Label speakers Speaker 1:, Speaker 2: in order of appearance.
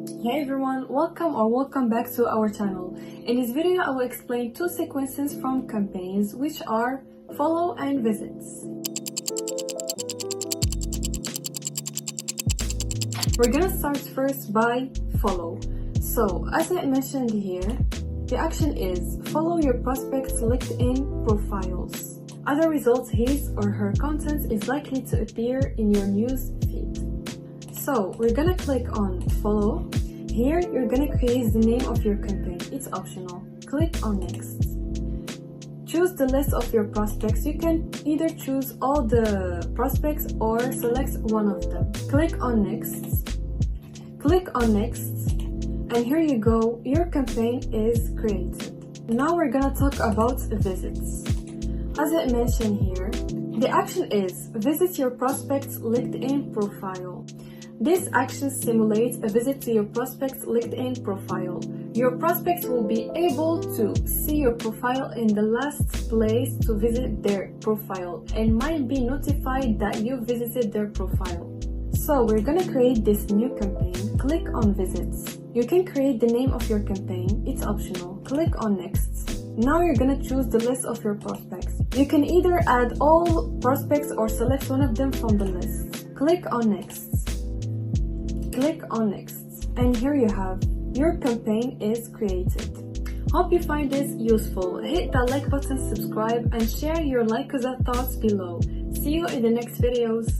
Speaker 1: Hey everyone, welcome back to our channel. In this video I will explain two sequences from campaigns, which are follow and visits. We're gonna start first by follow. So as I mentioned here, the action is follow your prospect's LinkedIn profiles. As a result, his or her content is likely to appear in your news feed. So we're gonna click on follow. Here you're gonna create the name of your campaign. It's optional. Click on next. Choose the list of your prospects. You can either choose all the prospects or select one of them. Click on next. Click on next. And here you go. Your campaign is created. Now we're gonna talk about visits. As I mentioned here, the action is visit your prospect's LinkedIn profile. This action simulates a visit to your prospect's LinkedIn profile. Your prospects will be able to see your profile in the last place to visit their profile and might be notified that you visited their profile. So we're gonna create this new campaign. Click on visits. You can create the name of your campaign. It's optional. Click on next. Now you're gonna choose the list of your prospects. You can either add all prospects or select one of them from the list. Click on next. Click on next. And here you have, your campaign is created. Hope you find this useful. Hit that like button, subscribe, and share your Lykoza thoughts below. See you in the next videos.